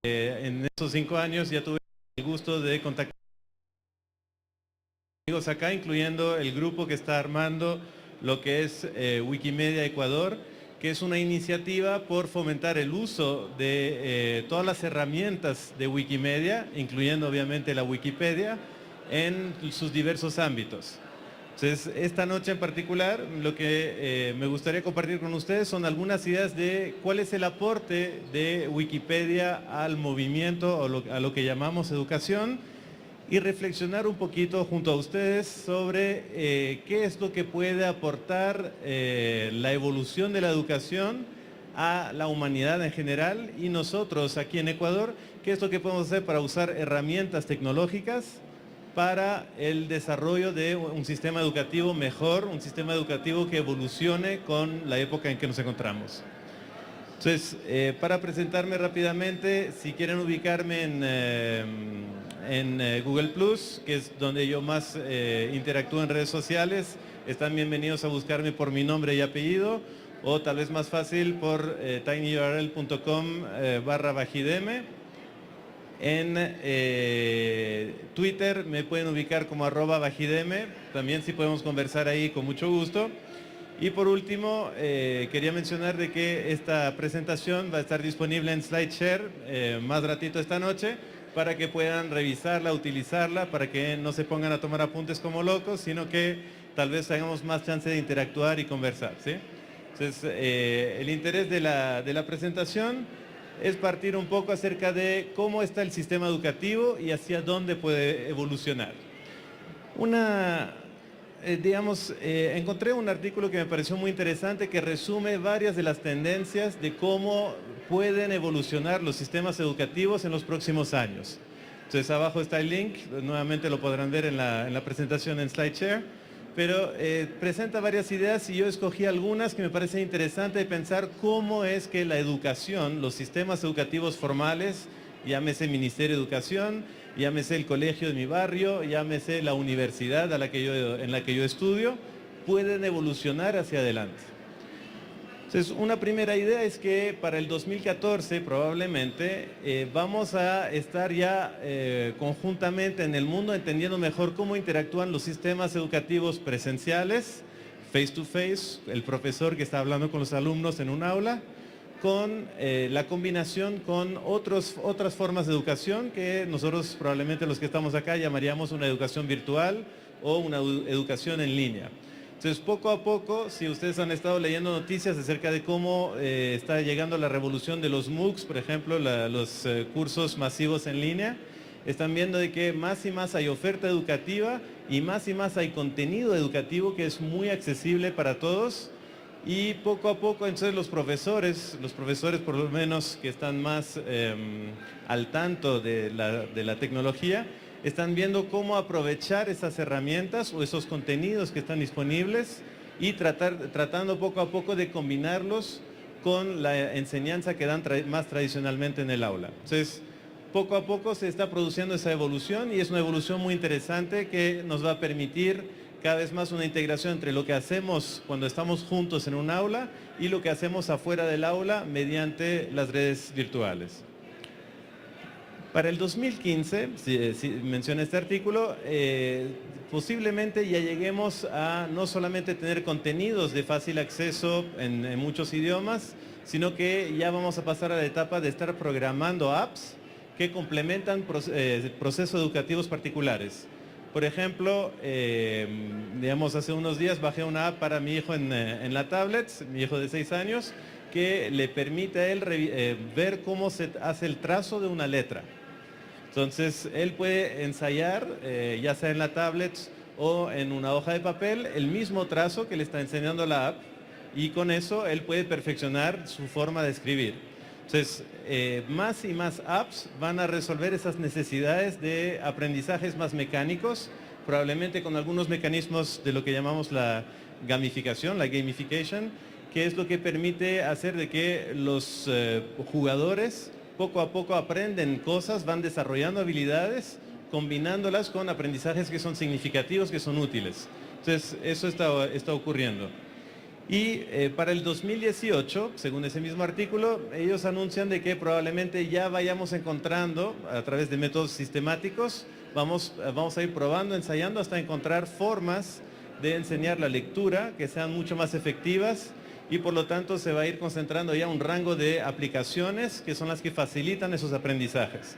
En estos 5 años ya tuve el gusto de contactar amigos acá, incluyendo el grupo que está armando lo que es Wikimedia Ecuador, que es una iniciativa por fomentar el uso de todas las herramientas de Wikimedia, incluyendo obviamente la Wikipedia, en sus diversos ámbitos. Entonces, esta noche en particular, lo que me gustaría compartir con ustedes son algunas ideas de cuál es el aporte de Wikipedia al movimiento o a lo que llamamos educación, y reflexionar un poquito junto a ustedes sobre qué es lo que puede aportar la evolución de la educación a la humanidad en general, y nosotros aquí en Ecuador, qué es lo que podemos hacer para usar herramientas tecnológicas para el desarrollo de un sistema educativo mejor, un sistema educativo que evolucione con la época en que nos encontramos. Entonces, para presentarme rápidamente, si quieren ubicarme en Google+, que es donde yo más interactúo en redes sociales, están bienvenidos a buscarme por mi nombre y apellido, o tal vez más fácil por tinyurl.com/bajideme. En Twitter me pueden ubicar como @bajideme, también si podemos conversar ahí con mucho gusto. Y por último, quería mencionar de que esta presentación va a estar disponible en SlideShare más ratito esta noche, para que puedan revisarla, utilizarla, para que no se pongan a tomar apuntes como locos, sino que tal vez tengamos más chance de interactuar y conversar, ¿sí? Entonces, el interés de la presentación es partir un poco acerca de cómo está el sistema educativo y hacia dónde puede evolucionar. Encontré un artículo que me pareció muy interesante, que resume varias de las tendencias de cómo pueden evolucionar los sistemas educativos en los próximos años. Entonces, abajo está el link, nuevamente lo podrán ver en la presentación en SlideShare, pero presenta varias ideas y yo escogí algunas que me parecen interesantes de pensar cómo es que la educación, los sistemas educativos formales, llámese Ministerio de Educación, llámese el colegio de mi barrio, llámese la universidad en la que yo estudio, pueden evolucionar hacia adelante. Entonces, una primera idea es que para el 2014 probablemente vamos a estar ya conjuntamente en el mundo entendiendo mejor cómo interactúan los sistemas educativos presenciales, face to face, el profesor que está hablando con los alumnos en un aula, con la combinación con otras formas de educación que nosotros probablemente los que estamos acá llamaríamos una educación virtual o una educación en línea. Entonces, poco a poco, si ustedes han estado leyendo noticias acerca de cómo está llegando la revolución de los MOOCs, por ejemplo, los cursos masivos en línea, están viendo de que más y más hay oferta educativa y más hay contenido educativo que es muy accesible para todos. Y poco a poco, entonces, los profesores por lo menos que están más al tanto de la tecnología, están viendo cómo aprovechar esas herramientas o esos contenidos que están disponibles y tratando poco a poco de combinarlos con la enseñanza que dan más tradicionalmente en el aula. Entonces, poco a poco se está produciendo esa evolución, y es una evolución muy interesante que nos va a permitir cada vez más una integración entre lo que hacemos cuando estamos juntos en un aula y lo que hacemos afuera del aula mediante las redes virtuales. Para el 2015, si menciona este artículo, posiblemente ya lleguemos a no solamente tener contenidos de fácil acceso en muchos idiomas, sino que ya vamos a pasar a la etapa de estar programando apps que complementan procesos educativos particulares. Por ejemplo, hace unos días bajé una app para mi hijo en la tablet, mi hijo de 6 años, que le permite a él ver cómo se hace el trazo de una letra. Entonces, él puede ensayar, ya sea en la tablet o en una hoja de papel, el mismo trazo que le está enseñando la app, y con eso él puede perfeccionar su forma de escribir. Entonces, más y más apps van a resolver esas necesidades de aprendizajes más mecánicos, probablemente con algunos mecanismos de lo que llamamos la gamificación, la gamification, que es lo que permite hacer de que los jugadores poco a poco aprenden cosas, van desarrollando habilidades, combinándolas con aprendizajes que son significativos, que son útiles. Entonces, eso está ocurriendo. Y para el 2018, según ese mismo artículo, ellos anuncian de que probablemente ya vayamos encontrando a través de métodos sistemáticos, vamos a ir probando, ensayando hasta encontrar formas de enseñar la lectura que sean mucho más efectivas y por lo tanto se va a ir concentrando ya un rango de aplicaciones que son las que facilitan esos aprendizajes.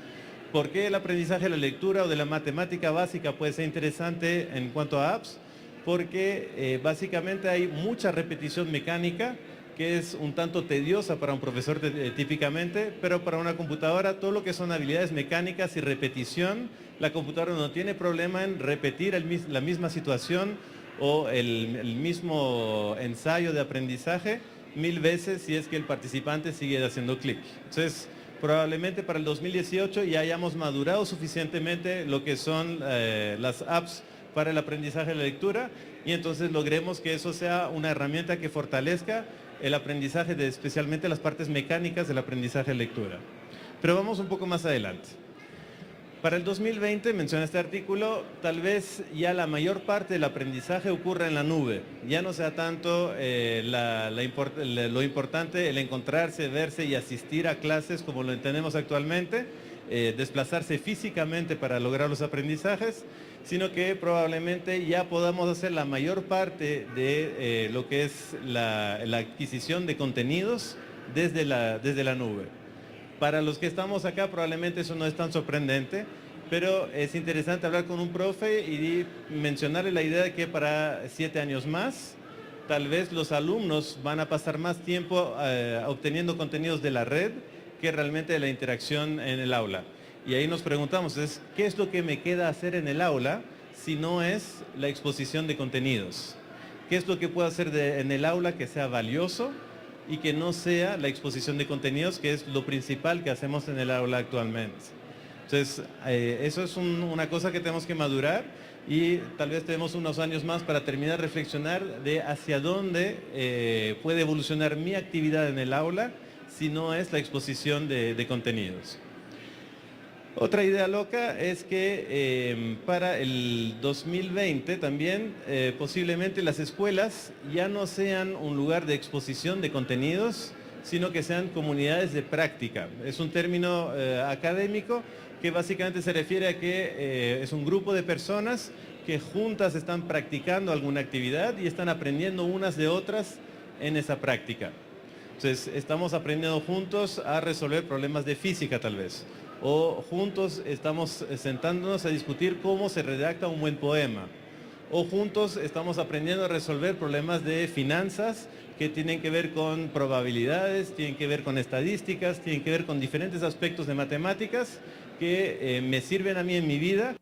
¿Por qué el aprendizaje de la lectura o de la matemática básica puede ser interesante en cuanto a apps? Porque básicamente hay mucha repetición mecánica que es un tanto tediosa para un profesor típicamente, pero para una computadora todo lo que son habilidades mecánicas y repetición, la computadora no tiene problema en repetir la misma situación o el mismo ensayo de aprendizaje 1000 veces si es que el participante sigue haciendo clic. Entonces, probablemente para el 2018 ya hayamos madurado suficientemente lo que son las apps para el aprendizaje de la lectura y entonces logremos que eso sea una herramienta que fortalezca el aprendizaje de especialmente las partes mecánicas del aprendizaje de lectura. Pero vamos un poco más adelante. Para el 2020, menciona este artículo, tal vez ya la mayor parte del aprendizaje ocurra en la nube. Ya no sea tanto lo importante el encontrarse, verse y asistir a clases como lo entendemos actualmente, desplazarse físicamente para lograr los aprendizajes, sino que probablemente ya podamos hacer la mayor parte de lo que es la adquisición de contenidos desde la nube. Para los que estamos acá probablemente eso no es tan sorprendente, pero es interesante hablar con un profe y mencionarle la idea de que para 7 años más, tal vez los alumnos van a pasar más tiempo obteniendo contenidos de la red que realmente de la interacción en el aula. Y ahí nos preguntamos, ¿qué es lo que me queda hacer en el aula si no es la exposición de contenidos? ¿Qué es lo que puedo hacer en el aula que sea valioso y que no sea la exposición de contenidos, que es lo principal que hacemos en el aula actualmente? Entonces, eso es una cosa que tenemos que madurar y tal vez tenemos unos años más para terminar de reflexionar de hacia dónde puede evolucionar mi actividad en el aula si no es la exposición de contenidos. Otra idea loca es que para el 2020 también posiblemente las escuelas ya no sean un lugar de exposición de contenidos, sino que sean comunidades de práctica. Es un término académico que básicamente se refiere a que es un grupo de personas que juntas están practicando alguna actividad y están aprendiendo unas de otras en esa práctica. Entonces, estamos aprendiendo juntos a resolver problemas de física tal vez. O juntos estamos sentándonos a discutir cómo se redacta un buen poema. O juntos estamos aprendiendo a resolver problemas de finanzas que tienen que ver con probabilidades, tienen que ver con estadísticas, tienen que ver con diferentes aspectos de matemáticas que me sirven a mí en mi vida.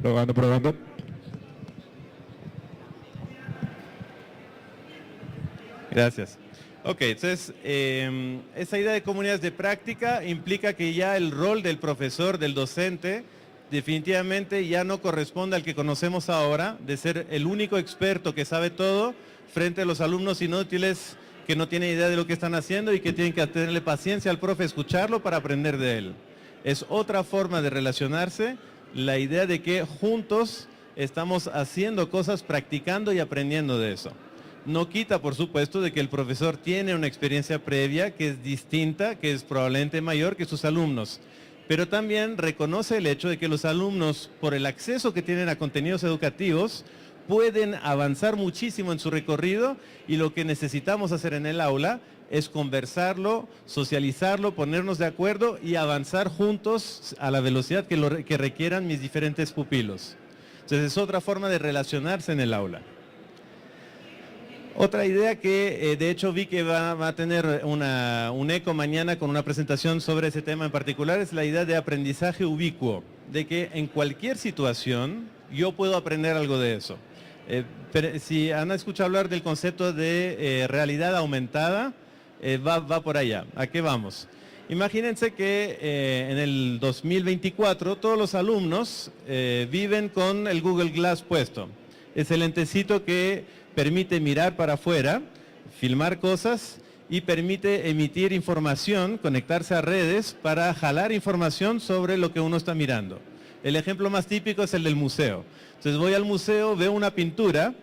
Probando, probando. Gracias. Ok, entonces, esa idea de comunidades de práctica implica que ya el rol del profesor, del docente, definitivamente ya no corresponde al que conocemos ahora, de ser el único experto que sabe todo frente a los alumnos inútiles que no tienen idea de lo que están haciendo y que tienen que tenerle paciencia al profe, escucharlo para aprender de él. Es otra forma de relacionarse, la idea de que juntos estamos haciendo cosas, practicando y aprendiendo de eso. No quita, por supuesto, de que el profesor tiene una experiencia previa que es distinta, que es probablemente mayor que sus alumnos. Pero también reconoce el hecho de que los alumnos, por el acceso que tienen a contenidos educativos, pueden avanzar muchísimo en su recorrido y lo que necesitamos hacer en el aula es conversarlo, socializarlo, ponernos de acuerdo y avanzar juntos a la velocidad que requieran mis diferentes pupilos. Entonces es otra forma de relacionarse en el aula. Otra idea que de hecho vi que va a tener un eco mañana con una presentación sobre ese tema en particular es la idea de aprendizaje ubicuo, de que en cualquier situación yo puedo aprender algo de eso. Pero si han escuchado hablar del concepto de realidad aumentada, va por allá. ¿A qué vamos? Imagínense que en el 2024 todos los alumnos viven con el Google Glass puesto. Es el lentecito que permite mirar para afuera, filmar cosas y permite emitir información, conectarse a redes para jalar información sobre lo que uno está mirando. El ejemplo más típico es el del museo. Entonces voy al museo, veo una pintura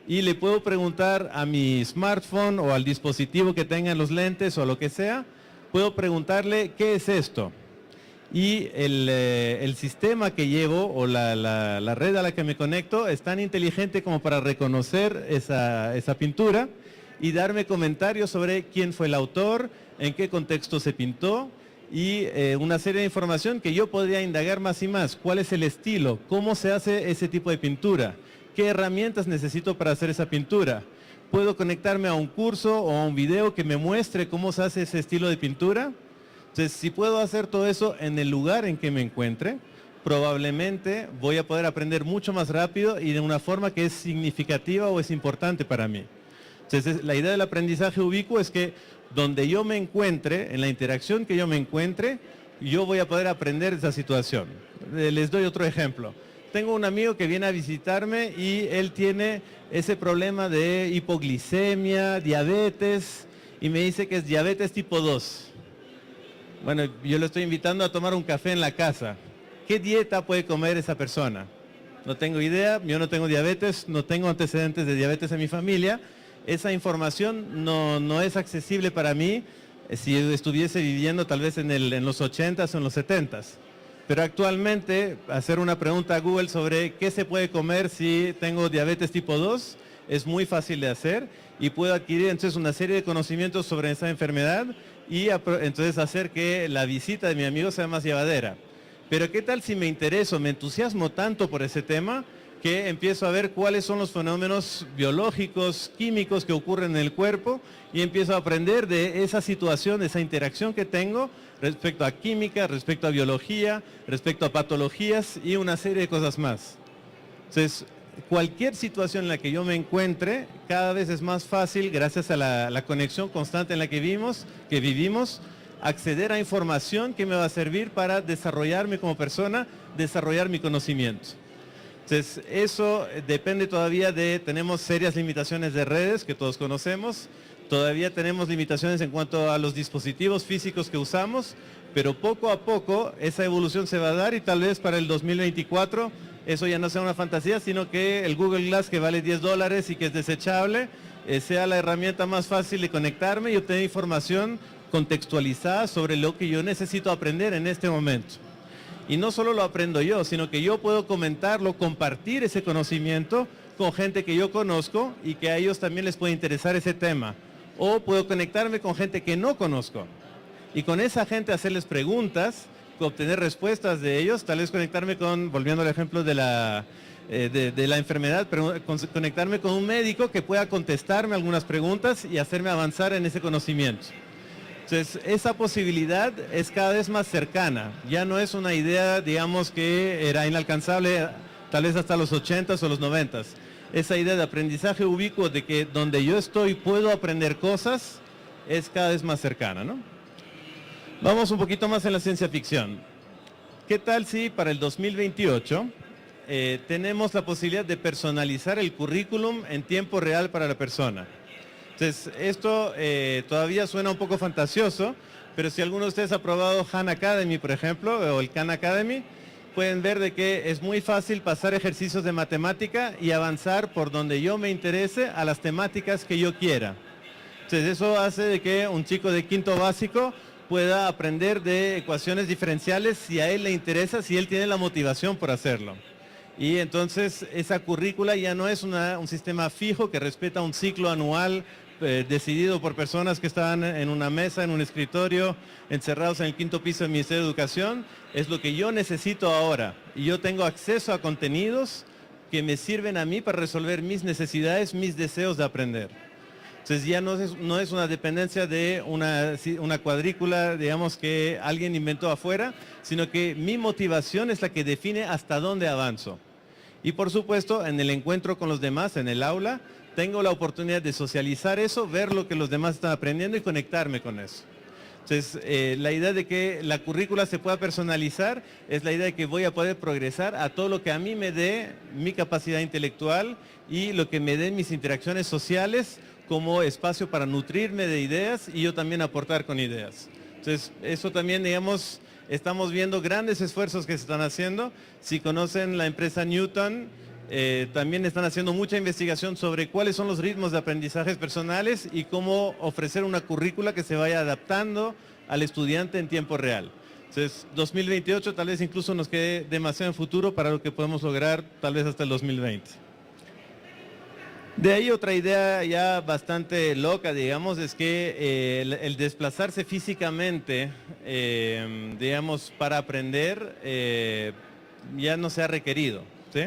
y le puedo preguntar a mi smartphone o al dispositivo que tenga los lentes o lo que sea, puedo preguntarle ¿qué es esto? Y el sistema que llevo o la red a la que me conecto es tan inteligente como para reconocer esa pintura y darme comentarios sobre quién fue el autor, en qué contexto se pintó y una serie de información que yo podría indagar más y más. ¿Cuál es el estilo? ¿Cómo se hace ese tipo de pintura? ¿Qué herramientas necesito para hacer esa pintura? ¿Puedo conectarme a un curso o a un video que me muestre cómo se hace ese estilo de pintura? Entonces, si puedo hacer todo eso en el lugar en que me encuentre, probablemente voy a poder aprender mucho más rápido y de una forma que es significativa o es importante para mí. Entonces, la idea del aprendizaje ubicuo es que donde yo me encuentre, en la interacción que yo me encuentre, yo voy a poder aprender de esa situación. Les doy otro ejemplo. Tengo un amigo que viene a visitarme y él tiene ese problema de hipoglicemia, diabetes, y me dice que es diabetes tipo 2. Bueno, yo lo estoy invitando a tomar un café en la casa. ¿Qué dieta puede comer esa persona? No tengo idea, yo no tengo diabetes, no tengo antecedentes de diabetes en mi familia. Esa información no es accesible para mí si estuviese viviendo tal vez en los 80s o en los 70s. Pero actualmente hacer una pregunta a Google sobre qué se puede comer si tengo diabetes tipo 2 es muy fácil de hacer y puedo adquirir entonces una serie de conocimientos sobre esa enfermedad y entonces hacer que la visita de mi amigo sea más llevadera. Pero ¿qué tal si me intereso, me entusiasmo tanto por ese tema que empiezo a ver cuáles son los fenómenos biológicos, químicos que ocurren en el cuerpo y empiezo a aprender de esa situación, de esa interacción que tengo respecto a química, respecto a biología, respecto a patologías y una serie de cosas más? Entonces, cualquier situación en la que yo me encuentre, cada vez es más fácil, gracias a la conexión constante en la que vivimos, acceder a información que me va a servir para desarrollarme como persona, desarrollar mi conocimiento. Entonces, eso depende todavía tenemos serias limitaciones de redes que todos conocemos, todavía tenemos limitaciones en cuanto a los dispositivos físicos que usamos, pero poco a poco esa evolución se va a dar y tal vez para el 2024 eso ya no sea una fantasía, sino que el Google Glass, que vale $10 y que es desechable, sea la herramienta más fácil de conectarme y obtener información contextualizada sobre lo que yo necesito aprender en este momento. Y no solo lo aprendo yo, sino que yo puedo comentarlo, compartir ese conocimiento con gente que yo conozco y que a ellos también les puede interesar ese tema. O puedo conectarme con gente que no conozco y con esa gente hacerles preguntas, obtener respuestas de ellos, tal vez conectarme volviendo al ejemplo de la enfermedad, conectarme con un médico que pueda contestarme algunas preguntas y hacerme avanzar en ese conocimiento. Entonces, esa posibilidad es cada vez más cercana, ya no es una idea, digamos, que era inalcanzable tal vez hasta los 80s o los 90s. Esa idea de aprendizaje ubicuo, de que donde yo estoy puedo aprender cosas, es cada vez más cercana, ¿no? Vamos un poquito más en la ciencia ficción. ¿Qué tal si para el 2028 tenemos la posibilidad de personalizar el currículum en tiempo real para la persona? Entonces, esto todavía suena un poco fantasioso, pero si alguno de ustedes ha probado Khan Academy, por ejemplo, o el Khan Academy, pueden ver de que es muy fácil pasar ejercicios de matemática y avanzar por donde yo me interese a las temáticas que yo quiera. Entonces, eso hace de que un chico de quinto básico pueda aprender de ecuaciones diferenciales si a él le interesa, si él tiene la motivación por hacerlo. Y entonces esa currícula ya no es un sistema fijo que respeta un ciclo anual decidido por personas que están en una mesa, en un escritorio, encerrados en el quinto piso del Ministerio de Educación. Es lo que yo necesito ahora. Y yo tengo acceso a contenidos que me sirven a mí para resolver mis necesidades, mis deseos de aprender. Entonces ya no es una dependencia de una cuadrícula, digamos, que alguien inventó afuera, sino que mi motivación es la que define hasta dónde avanzo. Y por supuesto, en el encuentro con los demás, en el aula, tengo la oportunidad de socializar eso, ver lo que los demás están aprendiendo y conectarme con eso. Entonces, la idea de que la currícula se pueda personalizar es la idea de que voy a poder progresar a todo lo que a mí me dé mi capacidad intelectual y lo que me den mis interacciones sociales como espacio para nutrirme de ideas y yo también aportar con ideas. Entonces, eso también, digamos, estamos viendo grandes esfuerzos que se están haciendo. Si conocen la empresa Newton, también están haciendo mucha investigación sobre cuáles son los ritmos de aprendizajes personales y cómo ofrecer una currícula que se vaya adaptando al estudiante en tiempo real. Entonces, 2028 tal vez incluso nos quede demasiado en futuro para lo que podemos lograr tal vez hasta el 2020. De ahí otra idea ya bastante loca, digamos, es que el desplazarse físicamente, digamos, para aprender, ya no se ha requerido, ¿sí?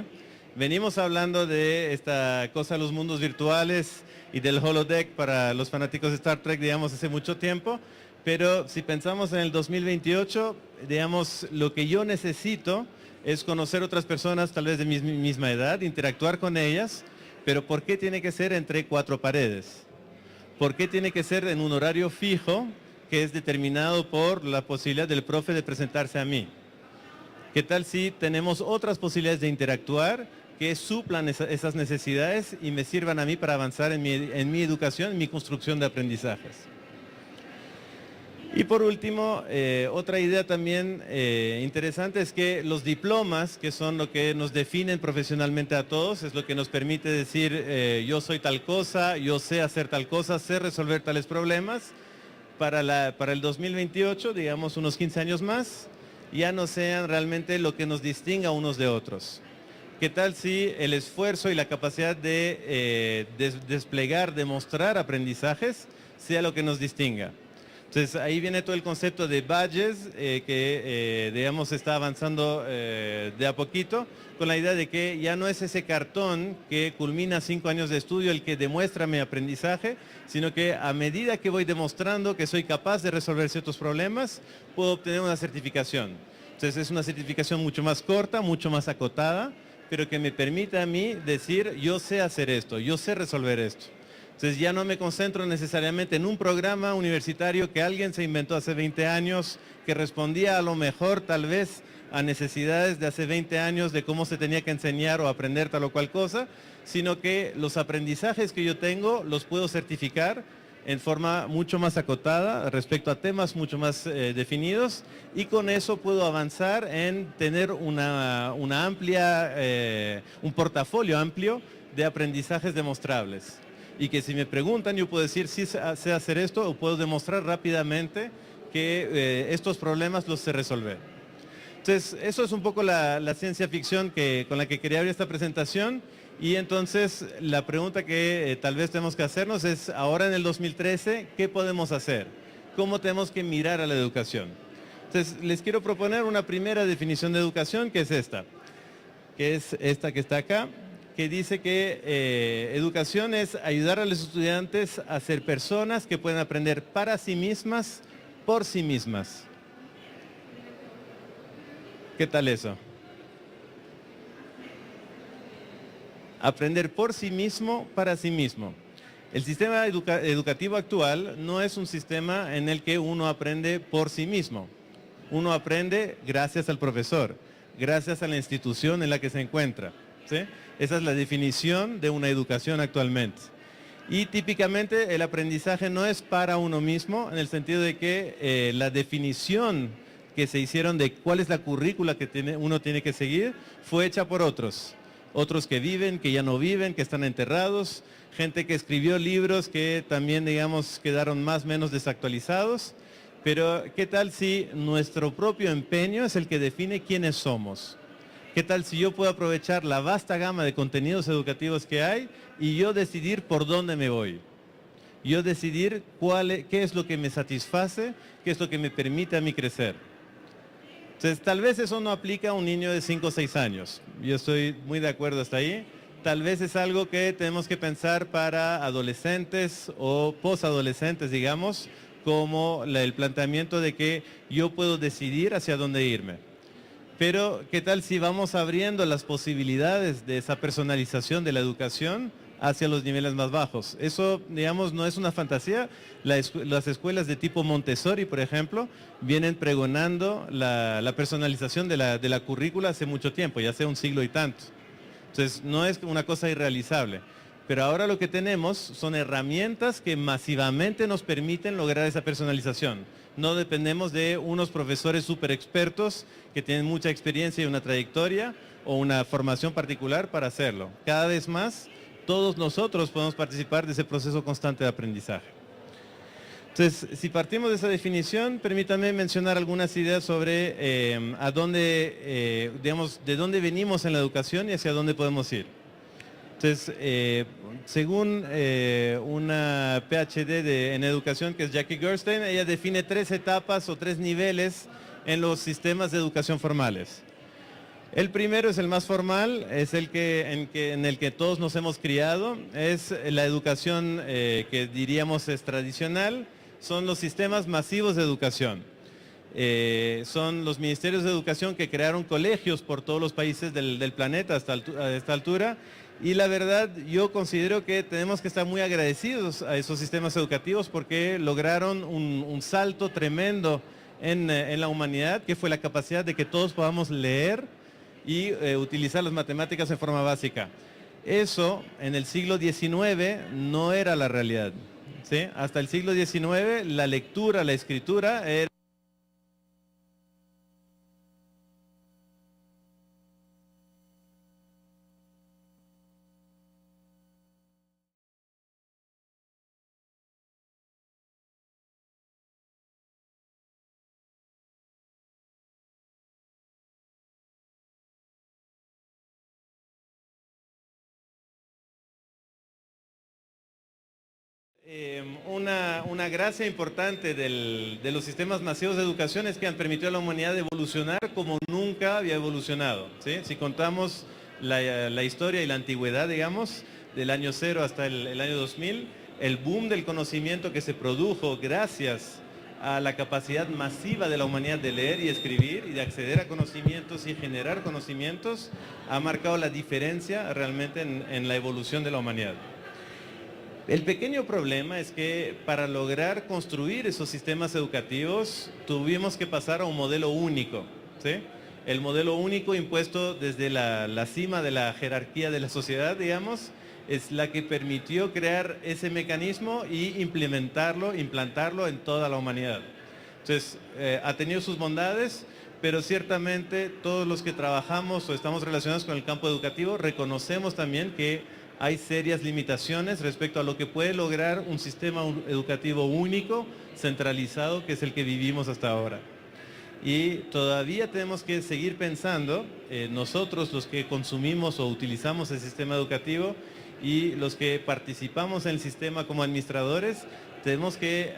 Venimos hablando de esta cosa de los mundos virtuales y del holodeck para los fanáticos de Star Trek, digamos, hace mucho tiempo, pero si pensamos en el 2028, digamos, lo que yo necesito es conocer otras personas tal vez de mi misma edad, interactuar con ellas. Pero ¿por qué tiene que ser entre cuatro paredes? ¿Por qué tiene que ser en un horario fijo que es determinado por la posibilidad del profe de presentarse a mí? ¿Qué tal si tenemos otras posibilidades de interactuar que suplan esas necesidades y me sirvan a mí para avanzar en mi educación, en mi construcción de aprendizajes? Y por último, otra idea también interesante es que los diplomas, que son lo que nos definen profesionalmente a todos, es lo que nos permite decir yo soy tal cosa, yo sé hacer tal cosa, sé resolver tales problemas, para el 2028, digamos unos 15 años más, ya no sean realmente lo que nos distinga unos de otros. ¿Qué tal si el esfuerzo y la capacidad de desplegar, demostrar aprendizajes, sea lo que nos distinga? Entonces ahí viene todo el concepto de badges que digamos está avanzando de a poquito con la idea de que ya no es ese cartón que culmina 5 años de estudio el que demuestra mi aprendizaje, sino que a medida que voy demostrando que soy capaz de resolver ciertos problemas, puedo obtener una certificación. Entonces es una certificación mucho más corta, mucho más acotada, pero que me permite a mí decir yo sé hacer esto, yo sé resolver esto. Entonces ya no me concentro necesariamente en un programa universitario que alguien se inventó hace 20 años, que respondía a lo mejor tal vez a necesidades de hace 20 años de cómo se tenía que enseñar o aprender tal o cual cosa, sino que los aprendizajes que yo tengo los puedo certificar en forma mucho más acotada respecto a temas mucho más definidos y con eso puedo avanzar en tener una amplia, un portafolio amplio de aprendizajes demostrables. Y que si me preguntan, yo puedo decir sí sé hacer esto o puedo demostrar rápidamente que estos problemas los sé resolver. Entonces, eso es un poco la ciencia ficción con la que quería abrir esta presentación. Y entonces, la pregunta que tal vez tenemos que hacernos es, ahora en el 2013, ¿qué podemos hacer? ¿Cómo tenemos que mirar a la educación? Entonces, les quiero proponer una primera definición de educación, que es esta que está acá, que dice que educación es ayudar a los estudiantes a ser personas que pueden aprender para sí mismas, por sí mismas. ¿Qué tal eso? Aprender por sí mismo, para sí mismo. El sistema educativo actual no es un sistema en el que uno aprende por sí mismo. Uno aprende gracias al profesor, gracias a la institución en la que se encuentra, ¿sí? Esa es la definición de una educación actualmente. Y típicamente el aprendizaje no es para uno mismo, en el sentido de que la definición que se hicieron de cuál es la currícula que uno tiene que seguir fue hecha por otros. Otros que viven, que ya no viven, que están enterrados, gente que escribió libros que también, digamos, quedaron más o menos desactualizados. Pero, ¿qué tal si nuestro propio empeño es el que define quiénes somos? ¿Qué tal si yo puedo aprovechar la vasta gama de contenidos educativos que hay y yo decidir por dónde me voy? Yo decidir qué es lo que me satisface, qué es lo que me permite a mí crecer. Entonces, tal vez eso no aplica a un niño de 5 o 6 años. Yo estoy muy de acuerdo hasta ahí. tal vez es algo que tenemos que pensar para adolescentes o posadolescentes, digamos, como el planteamiento de que yo puedo decidir hacia dónde irme. Pero, ¿qué tal si vamos abriendo las posibilidades de esa personalización de la educación hacia los niveles más bajos? Eso, digamos, no es una fantasía. Las escuelas de tipo Montessori, por ejemplo, vienen pregonando la personalización de la currícula hace mucho tiempo, ya hace un siglo y tanto. Entonces, no es una cosa irrealizable. Pero ahora lo que tenemos son herramientas que masivamente nos permiten lograr esa personalización. No dependemos de unos profesores súper expertos que tienen mucha experiencia y una trayectoria o una formación particular para hacerlo. Cada vez más, todos nosotros podemos participar de ese proceso constante de aprendizaje. Entonces, si partimos de esa definición, permítanme mencionar algunas ideas sobre digamos, de dónde venimos en la educación y hacia dónde podemos ir. Entonces, según una PhD en educación que es Jackie Gerstein, ella define 3 etapas o 3 niveles en los sistemas de educación formales. El primero es el más formal, es el en el que todos nos hemos criado, es la educación que diríamos es tradicional, son los sistemas masivos de educación. Son los ministerios de educación que crearon colegios por todos los países del planeta a esta altura, y la verdad yo considero que tenemos que estar muy agradecidos a esos sistemas educativos porque lograron un salto tremendo en la humanidad, que fue la capacidad de que todos podamos leer y utilizar las matemáticas en forma básica. Eso en el siglo XIX no era la realidad, ¿sí? Hasta el siglo XIX la lectura, la escritura era una gracia importante de los sistemas masivos de educación es que han permitido a la humanidad evolucionar como nunca había evolucionado, ¿sí? Si contamos la historia y la antigüedad, digamos, del año 0 hasta el año 2000, el boom del conocimiento que se produjo gracias a la capacidad masiva de la humanidad de leer y escribir y de acceder a conocimientos y generar conocimientos ha marcado la diferencia realmente en la evolución de la humanidad. El pequeño problema es que para lograr construir esos sistemas educativos tuvimos que pasar a un modelo único, ¿sí? El modelo único impuesto desde la cima de la jerarquía de la sociedad, digamos, es la que permitió crear ese mecanismo y implantarlo en toda la humanidad. Entonces, ha tenido sus bondades, pero ciertamente todos los que trabajamos o estamos relacionados con el campo educativo reconocemos también que hay serias limitaciones respecto a lo que puede lograr un sistema educativo único, centralizado, que es el que vivimos hasta ahora. Y todavía tenemos que seguir pensando, nosotros los que consumimos o utilizamos el sistema educativo y los que participamos en el sistema como administradores, tenemos que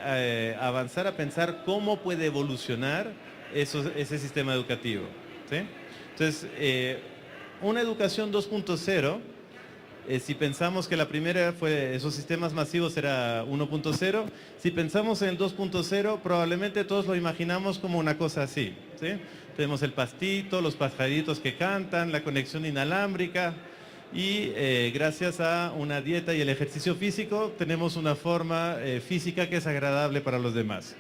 avanzar a pensar cómo puede evolucionar ese sistema educativo, ¿sí? Entonces, una educación 2.0, si pensamos que la primera fue esos sistemas masivos era 1.0, si pensamos en 2.0 probablemente todos lo imaginamos como una cosa así, ¿sí? Tenemos el pastito, los pajaritos que cantan, la conexión inalámbrica y gracias a una dieta y el ejercicio físico tenemos una forma física que es agradable para los demás.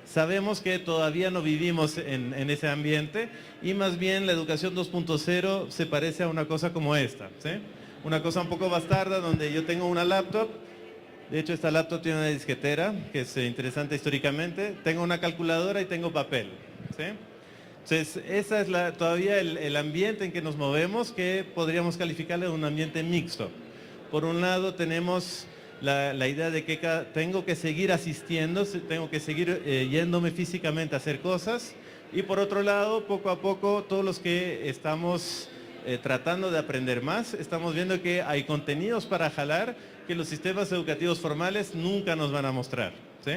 Sabemos que todavía no vivimos en ese ambiente y más bien la educación 2.0 se parece a una cosa como esta, ¿sí? Una cosa un poco bastarda donde yo tengo una laptop, de hecho esta laptop tiene una disquetera que es interesante históricamente, tengo una calculadora y tengo papel, ¿sí? Entonces esa es todavía el ambiente en que nos movemos, que podríamos calificarle de un ambiente mixto. Por un lado tenemos la idea de que tengo que seguir asistiendo, tengo que seguir yéndome físicamente a hacer cosas, y por otro lado poco a poco todos los que estamos tratando de aprender más, estamos viendo que hay contenidos para jalar que los sistemas educativos formales nunca nos van a mostrar, ¿sí?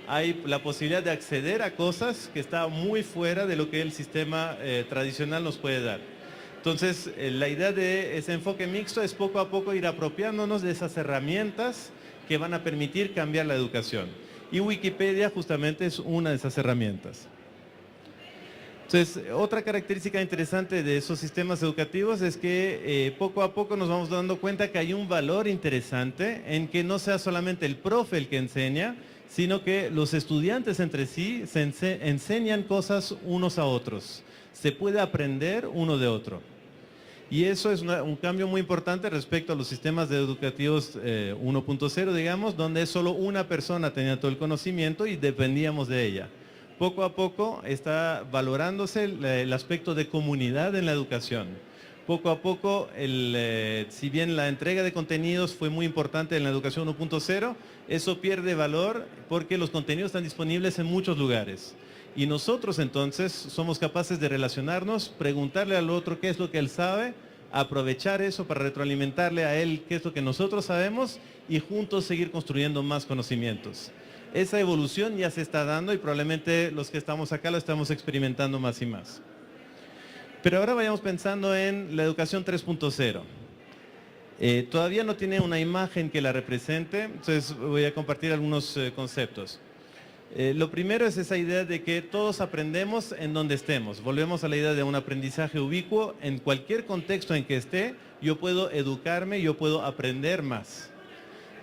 Hay la posibilidad de acceder a cosas que están muy fuera de lo que el sistema tradicional nos puede dar. Entonces, la idea de ese enfoque mixto es poco a poco ir apropiándonos de esas herramientas que van a permitir cambiar la educación. Y Wikipedia justamente es una de esas herramientas. Entonces, otra característica interesante de esos sistemas educativos es que poco a poco nos vamos dando cuenta que hay un valor interesante en que no sea solamente el profe el que enseña, sino que los estudiantes entre sí se enseñan cosas unos a otros. Se puede aprender uno de otro. Y eso es un cambio muy importante respecto a los sistemas educativos 1.0, digamos, donde solo una persona tenía todo el conocimiento y dependíamos de ella. Poco a poco está valorándose el aspecto de comunidad en la educación. Poco a poco, si bien la entrega de contenidos fue muy importante en la educación 1.0, eso pierde valor porque los contenidos están disponibles en muchos lugares. Y nosotros entonces somos capaces de relacionarnos, preguntarle al otro qué es lo que él sabe, aprovechar eso para retroalimentarle a él qué es lo que nosotros sabemos y juntos seguir construyendo más conocimientos. Esa evolución ya se está dando y probablemente los que estamos acá lo estamos experimentando más y más. Pero ahora vayamos pensando en la educación 3.0. Todavía no tiene una imagen que la represente, entonces voy a compartir algunos conceptos. Lo primero es esa idea de que todos aprendemos en donde estemos. Volvemos a la idea de un aprendizaje ubicuo. En cualquier contexto en que esté, yo puedo educarme, yo puedo aprender más.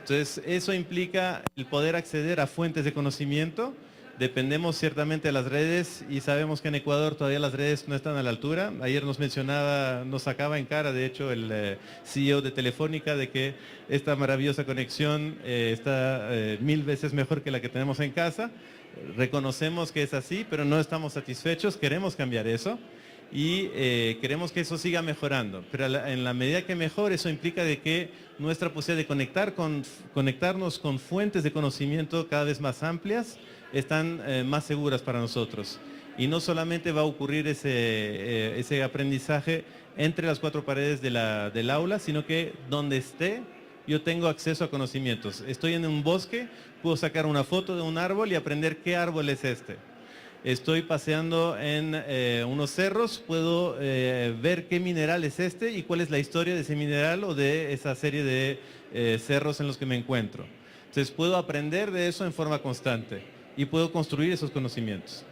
Entonces, eso implica el poder acceder a fuentes de conocimiento. Dependemos ciertamente de las redes y sabemos que en Ecuador todavía las redes no están a la altura. Ayer nos sacaba en cara, de hecho, el CEO de Telefónica de que esta maravillosa conexión está 1000 veces mejor que la que tenemos en casa. Reconocemos que es así, pero no estamos satisfechos, queremos cambiar eso y queremos que eso siga mejorando. Pero en la medida que mejore, eso implica de que nuestra posibilidad de conectarnos con fuentes de conocimiento cada vez más amplias están más seguras para nosotros. Y no solamente va a ocurrir ese aprendizaje entre las cuatro paredes del aula, sino que donde esté, yo tengo acceso a conocimientos. Estoy en un bosque, puedo sacar una foto de un árbol y aprender qué árbol es este. Estoy paseando en unos cerros, puedo ver qué mineral es este y cuál es la historia de ese mineral o de esa serie de cerros en los que me encuentro. Entonces puedo aprender de eso en forma constante y puedo construir esos conocimientos.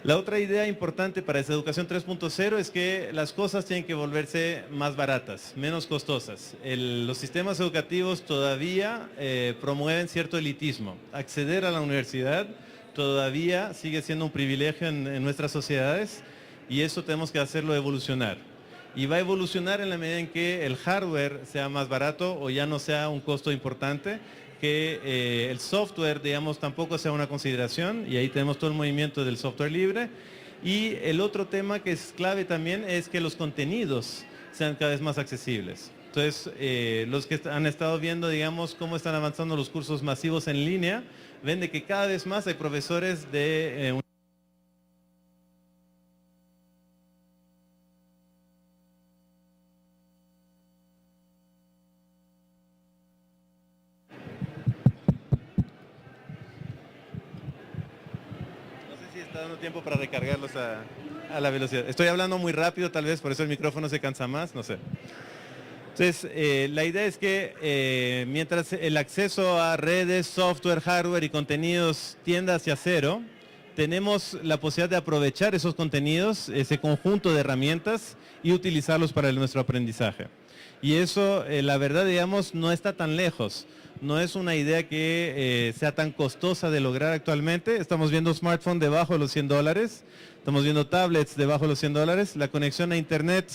La otra idea importante para esa educación 3.0 es que las cosas tienen que volverse más baratas, menos costosas. Los sistemas educativos todavía promueven cierto elitismo. Acceder a la universidad todavía sigue siendo un privilegio en nuestras sociedades y eso tenemos que hacerlo evolucionar. Y va a evolucionar en la medida en que el hardware sea más barato o ya no sea un costo importante, que el software, digamos, tampoco sea una consideración y ahí tenemos todo el movimiento del software libre. Y el otro tema que es clave también es que los contenidos sean cada vez más accesibles. Entonces, los que han estado viendo, digamos, cómo están avanzando los cursos masivos en línea, ven de que cada vez más hay profesores de dando tiempo para recargarlos a la velocidad. Estoy hablando muy rápido, tal vez por eso el micrófono se cansa más, no sé. Entonces, la idea es que mientras el acceso a redes, software, hardware y contenidos tienda hacia cero, tenemos la posibilidad de aprovechar esos contenidos, ese conjunto de herramientas y utilizarlos para nuestro aprendizaje. Y eso, la verdad, digamos, no está tan lejos. No es una idea que sea tan costosa de lograr actualmente. Estamos viendo smartphones debajo de los $100, estamos viendo tablets debajo de los $100. La conexión a internet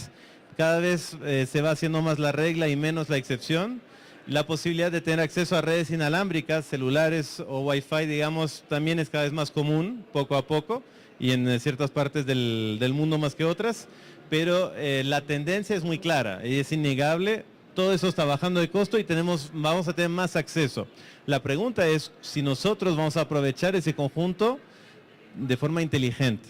cada vez se va haciendo más la regla y menos la excepción. La posibilidad de tener acceso a redes inalámbricas, celulares o Wi-Fi, digamos, también es cada vez más común, poco a poco, y en ciertas partes del mundo más que otras. Pero la tendencia es muy clara y es innegable. Todo eso está bajando de costo y vamos a tener más acceso. La pregunta es si nosotros vamos a aprovechar ese conjunto de forma inteligente,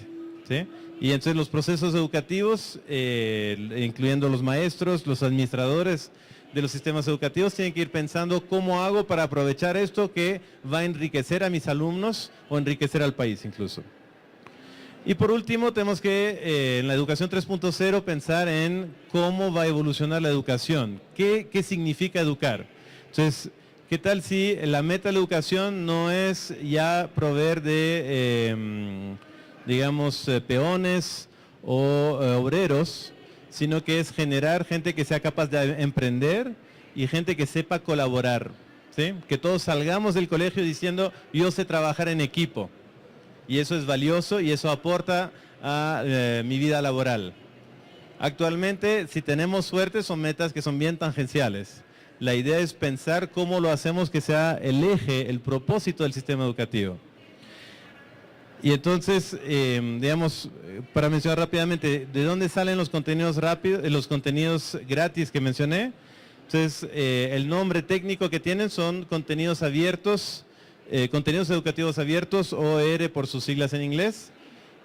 ¿sí? Y entonces los procesos educativos, incluyendo los maestros, los administradores de los sistemas educativos, tienen que ir pensando cómo hago para aprovechar esto que va a enriquecer a mis alumnos o enriquecer al país incluso. Y por último, tenemos que en la educación 3.0 pensar en cómo va a evolucionar la educación. ¿Qué significa educar? Entonces, ¿qué tal si la meta de la educación no es ya proveer de, digamos, peones o obreros, sino que es generar gente que sea capaz de emprender y gente que sepa colaborar, ¿sí? Que todos salgamos del colegio diciendo, yo sé trabajar en equipo. Y eso es valioso y eso aporta a mi vida laboral. Actualmente, si tenemos suerte, son metas que son bien tangenciales. La idea es pensar cómo lo hacemos que sea el eje, el propósito del sistema educativo. Y entonces, digamos, para mencionar rápidamente, ¿de dónde salen los contenidos rápidos, los contenidos gratis que mencioné? Entonces, el nombre técnico que tienen son contenidos abiertos, contenidos educativos abiertos, OER por sus siglas en inglés,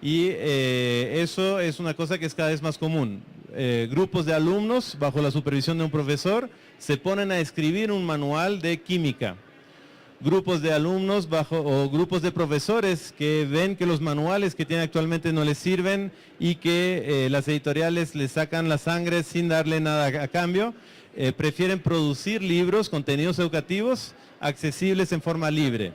y eso es una cosa que es cada vez más común. Grupos de alumnos, bajo la supervisión de un profesor, se ponen a escribir un manual de química. Grupos de alumnos o grupos de profesores que ven que los manuales que tienen actualmente no les sirven y que las editoriales les sacan la sangre sin darle nada a cambio, prefieren producir libros, contenidos educativos accesibles en forma libre.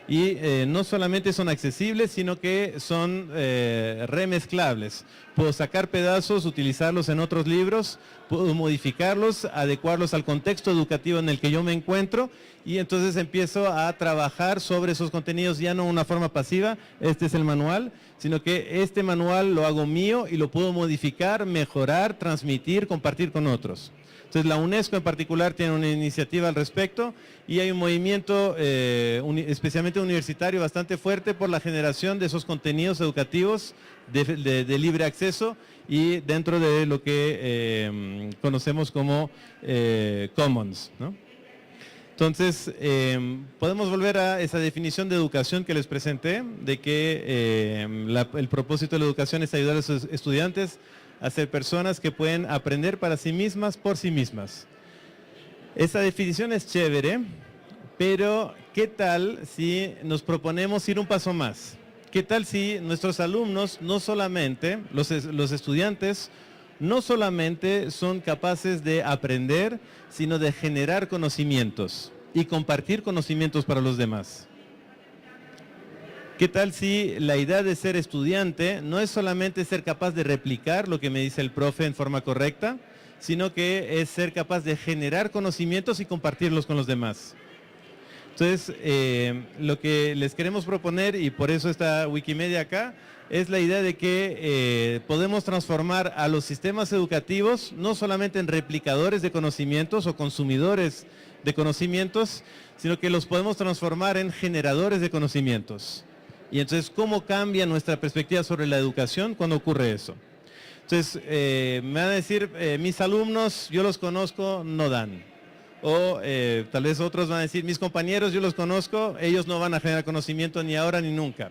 Y no solamente son accesibles, sino que son remezclables. Puedo sacar pedazos, utilizarlos en otros libros, puedo modificarlos, adecuarlos al contexto educativo en el que yo me encuentro, y entonces empiezo a trabajar sobre esos contenidos ya no de una forma pasiva, este es el manual, sino que este manual lo hago mío y lo puedo modificar, mejorar, transmitir, compartir con otros. Entonces la UNESCO en particular tiene una iniciativa al respecto y hay un movimiento especialmente universitario bastante fuerte por la generación de esos contenidos educativos de libre acceso y dentro de lo que conocemos como Commons, ¿no? Entonces, podemos volver a esa definición de educación que les presenté, de que el propósito de la educación es ayudar a los estudiantes a ser personas que pueden aprender para sí mismas, por sí mismas. Esa definición es chévere, pero ¿qué tal si nos proponemos ir un paso más? ¿Qué tal si nuestros alumnos, no solamente, los estudiantes, no solamente son capaces de aprender, sino de generar conocimientos y compartir conocimientos para los demás? ¿Qué tal si la idea de ser estudiante no es solamente ser capaz de replicar lo que me dice el profe en forma correcta, sino que es ser capaz de generar conocimientos y compartirlos con los demás? Entonces, lo que les queremos proponer, y por eso está Wikimedia acá, es la idea de que podemos transformar a los sistemas educativos no solamente en replicadores de conocimientos o consumidores de conocimientos, sino que los podemos transformar en generadores de conocimientos. Y entonces, ¿cómo cambia nuestra perspectiva sobre la educación cuando ocurre eso? Entonces, me van a decir, mis alumnos, yo los conozco, no dan. O tal vez otros van a decir, mis compañeros, yo los conozco, ellos no van a generar conocimiento ni ahora ni nunca.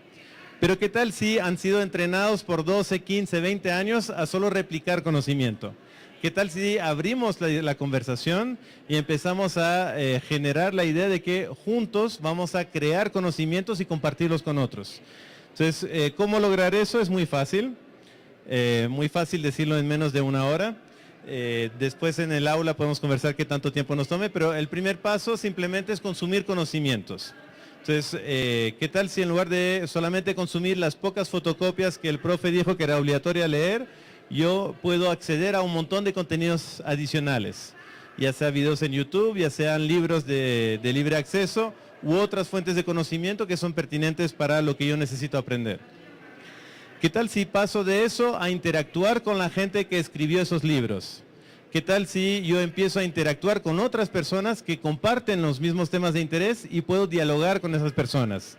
Pero ¿qué tal si han sido entrenados por 12, 15, 20 años a solo replicar conocimiento? ¿Qué tal si abrimos la conversación y empezamos a generar la idea de que juntos vamos a crear conocimientos y compartirlos con otros? Entonces, ¿cómo lograr eso? Es muy fácil decirlo en menos de una hora. Después en el aula podemos conversar qué tanto tiempo nos tome, pero el primer paso simplemente es consumir conocimientos. Entonces, ¿qué tal si en lugar de solamente consumir las pocas fotocopias que el profe dijo que era obligatoria leer, yo puedo acceder a un montón de contenidos adicionales, ya sea videos en YouTube, ya sean libros de libre acceso u otras fuentes de conocimiento que son pertinentes para lo que yo necesito aprender? ¿Qué tal si paso de eso a interactuar con la gente que escribió esos libros? ¿Qué tal si yo empiezo a interactuar con otras personas que comparten los mismos temas de interés y puedo dialogar con esas personas?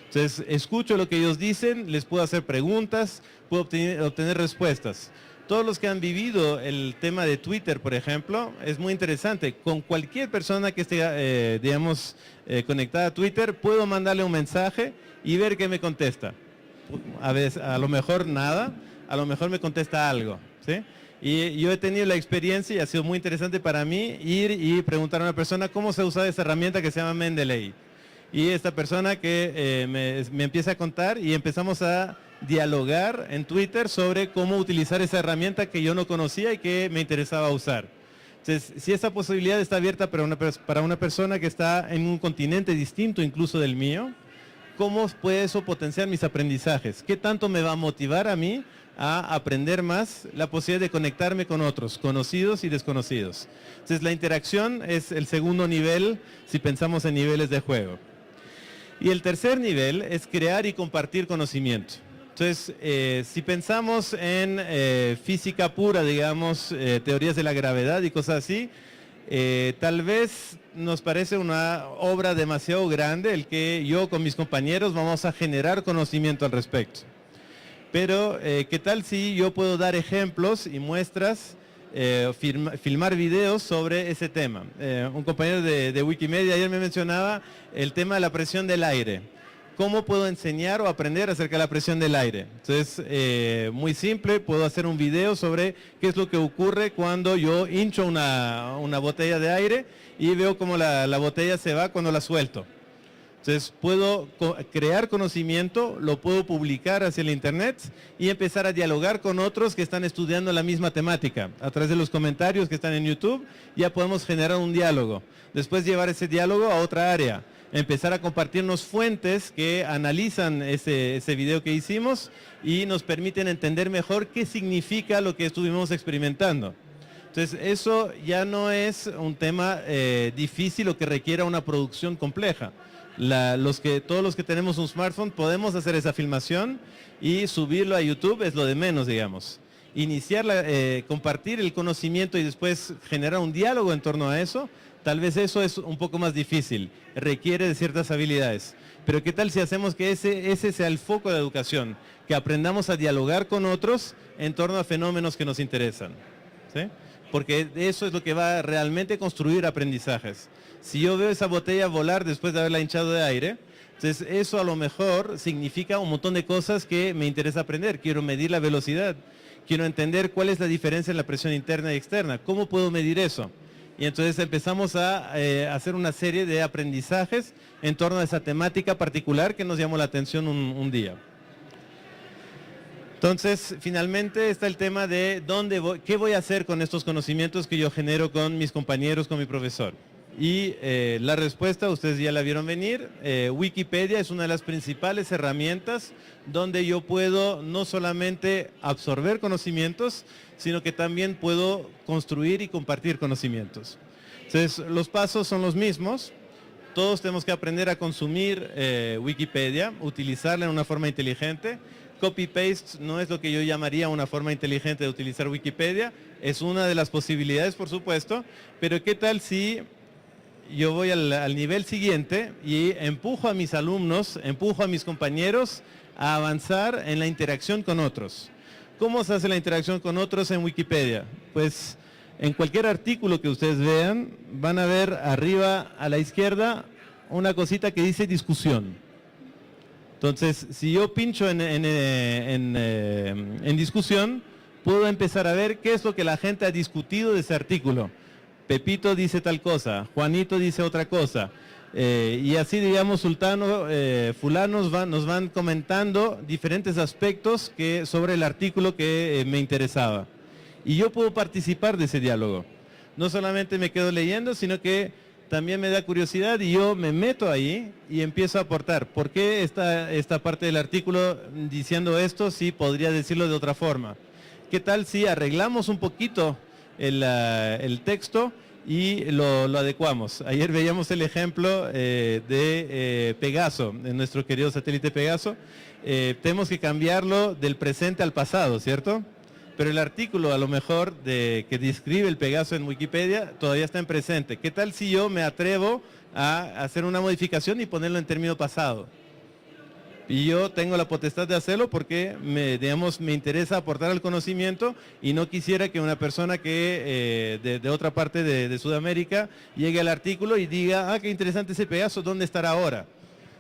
Entonces, escucho lo que ellos dicen, les puedo hacer preguntas, puedo obtener respuestas. Todos los que han vivido el tema de Twitter, por ejemplo, es muy interesante. Con cualquier persona que esté, conectada a Twitter, puedo mandarle un mensaje y ver qué me contesta. A veces, a lo mejor nada, a lo mejor me contesta algo, ¿sí? Y yo he tenido la experiencia y ha sido muy interesante para mí ir y preguntar a una persona cómo se usa esa herramienta que se llama Mendeley. Y esta persona que me empieza a contar y empezamos a dialogar en Twitter sobre cómo utilizar esa herramienta que yo no conocía y que me interesaba usar. Entonces, si esa posibilidad está abierta para una persona que está en un continente distinto incluso del mío, ¿cómo puede eso potenciar mis aprendizajes? ¿Qué tanto me va a motivar a mí a aprender más la posibilidad de conectarme con otros, conocidos y desconocidos? Entonces, la interacción es el segundo nivel si pensamos en niveles de juego. Y el tercer nivel es crear y compartir conocimiento. Entonces, si pensamos en física pura, digamos, teorías de la gravedad y cosas así, tal vez nos parece una obra demasiado grande el que yo con mis compañeros vamos a generar conocimiento al respecto. Pero, ¿qué tal si yo puedo dar ejemplos y muestras, filmar videos sobre ese tema? Un compañero de Wikimedia ayer me mencionaba el tema de la presión del aire. ¿Cómo puedo enseñar o aprender acerca de la presión del aire? Entonces, muy simple, puedo hacer un video sobre qué es lo que ocurre cuando yo hincho una botella de aire y veo cómo la botella se va cuando la suelto. Entonces, puedo crear conocimiento, lo puedo publicar hacia el internet y empezar a dialogar con otros que están estudiando la misma temática. A través de los comentarios que están en YouTube, ya podemos generar un diálogo. Después llevar ese diálogo a otra área. Empezar a compartirnos fuentes que analizan ese video que hicimos y nos permiten entender mejor qué significa lo que estuvimos experimentando. Entonces, eso ya no es un tema difícil o que requiera una producción compleja. Todos los que tenemos un smartphone podemos hacer esa filmación y subirlo a YouTube es lo de menos, digamos. Compartir el conocimiento y después generar un diálogo en torno a eso, tal vez eso es un poco más difícil, requiere de ciertas habilidades. Pero ¿qué tal si hacemos que ese sea el foco de la educación? Que aprendamos a dialogar con otros en torno a fenómenos que nos interesan, ¿sí? Porque eso es lo que va a realmente construir aprendizajes. Si yo veo esa botella volar después de haberla hinchado de aire, entonces eso a lo mejor significa un montón de cosas que me interesa aprender. Quiero medir la velocidad, quiero entender cuál es la diferencia en la presión interna y externa, ¿cómo puedo medir eso? Y entonces empezamos a hacer una serie de aprendizajes en torno a esa temática particular que nos llamó la atención un día. Entonces, finalmente está el tema de qué voy a hacer con estos conocimientos que yo genero con mis compañeros, con mi profesor. Y la respuesta, ustedes ya la vieron venir, Wikipedia es una de las principales herramientas donde yo puedo no solamente absorber conocimientos, sino que también puedo construir y compartir conocimientos. Entonces, los pasos son los mismos. Todos tenemos que aprender a consumir Wikipedia, utilizarla en una forma inteligente. Copy-paste no es lo que yo llamaría una forma inteligente de utilizar Wikipedia. Es una de las posibilidades, por supuesto. Pero ¿qué tal si yo voy al nivel siguiente y empujo a mis alumnos, empujo a mis compañeros a avanzar en la interacción con otros? ¿Cómo se hace la interacción con otros en Wikipedia? Pues en cualquier artículo que ustedes vean, van a ver arriba a la izquierda una cosita que dice discusión. Entonces, si yo pincho en discusión, puedo empezar a ver qué es lo que la gente ha discutido de ese artículo. Pepito dice tal cosa, Juanito dice otra cosa. Y así, digamos, fulanos nos van comentando diferentes aspectos sobre el artículo que me interesaba. Y yo puedo participar de ese diálogo. No solamente me quedo leyendo, sino que también me da curiosidad y yo me meto ahí y empiezo a aportar. ¿Por qué esta parte del artículo diciendo esto si podría decirlo de otra forma? ¿Qué tal si arreglamos un poquito el texto y lo adecuamos? Ayer veíamos el ejemplo de Pegaso, de nuestro querido satélite Pegaso. Tenemos que cambiarlo del presente al pasado, ¿cierto? Pero el artículo a lo mejor que describe el Pegaso en Wikipedia todavía está en presente. ¿Qué tal si yo me atrevo a hacer una modificación y ponerlo en término pasado? Y yo tengo la potestad de hacerlo porque me interesa aportar al conocimiento y no quisiera que una persona que de otra parte de Sudamérica llegue al artículo y diga, ah, qué interesante ese Pegaso, ¿dónde estará ahora?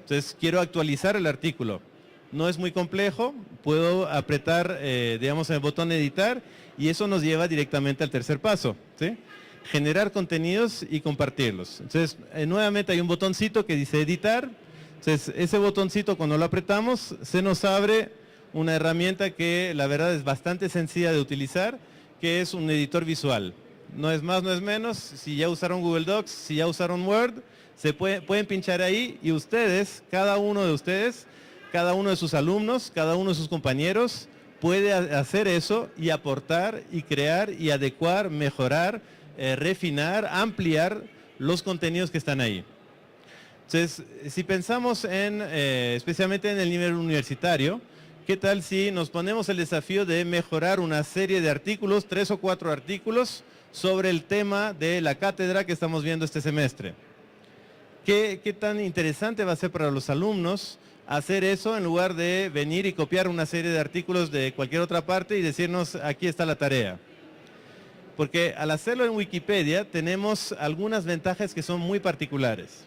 Entonces quiero actualizar el artículo. No es muy complejo, puedo apretar, digamos, el botón editar y eso nos lleva directamente al tercer paso, ¿sí? Generar contenidos y compartirlos. Entonces, nuevamente hay un botoncito que dice editar. Entonces, ese botoncito cuando lo apretamos, se nos abre una herramienta que la verdad es bastante sencilla de utilizar, que es un editor visual. No es más, no es menos. Si ya usaron Google Docs, si ya usaron Word, pueden pinchar ahí y ustedes, cada uno de ustedes, cada uno de sus alumnos, cada uno de sus compañeros, puede hacer eso y aportar y crear y adecuar, mejorar, refinar, ampliar los contenidos que están ahí. Entonces, si pensamos especialmente en el nivel universitario, ¿qué tal si nos ponemos el desafío de mejorar una serie de artículos, 3 o 4 artículos, sobre el tema de la cátedra que estamos viendo este semestre? ¿Qué tan interesante va a ser para los alumnos hacer eso en lugar de venir y copiar una serie de artículos de cualquier otra parte y decirnos, aquí está la tarea? Porque al hacerlo en Wikipedia tenemos algunas ventajas que son muy particulares.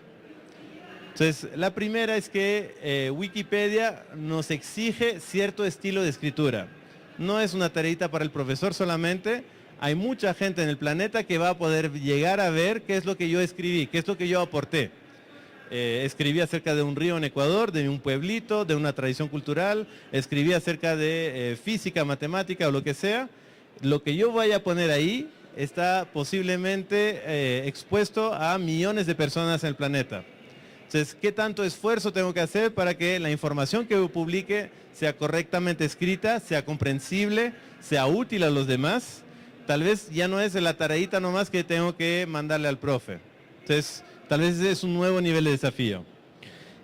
Entonces, la primera es que Wikipedia nos exige cierto estilo de escritura. No es una tareita para el profesor solamente. Hay mucha gente en el planeta que va a poder llegar a ver qué es lo que yo escribí, qué es lo que yo aporté. Escribí acerca de un río en Ecuador, de un pueblito, de una tradición cultural, escribí acerca de física, matemática o lo que sea. Lo que yo vaya a poner ahí está posiblemente expuesto a millones de personas en el planeta. Entonces, ¿qué tanto esfuerzo tengo que hacer para que la información que yo publique sea correctamente escrita, sea comprensible, sea útil a los demás? Tal vez ya no es la tareita nomás que tengo que mandarle al profe. Entonces, tal vez ese es un nuevo nivel de desafío.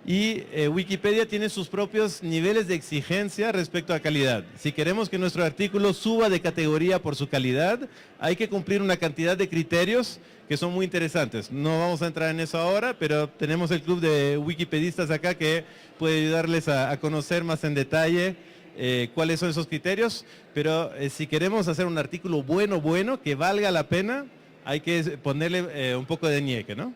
Y Wikipedia tiene sus propios niveles de exigencia respecto a calidad. Si queremos que nuestro artículo suba de categoría por su calidad, hay que cumplir una cantidad de criterios que son muy interesantes. No vamos a entrar en eso ahora, pero tenemos el club de wikipedistas acá que puede ayudarles a conocer más en detalle cuáles son esos criterios. Pero si queremos hacer un artículo bueno, que valga la pena, hay que ponerle un poco de ñeque, ¿no?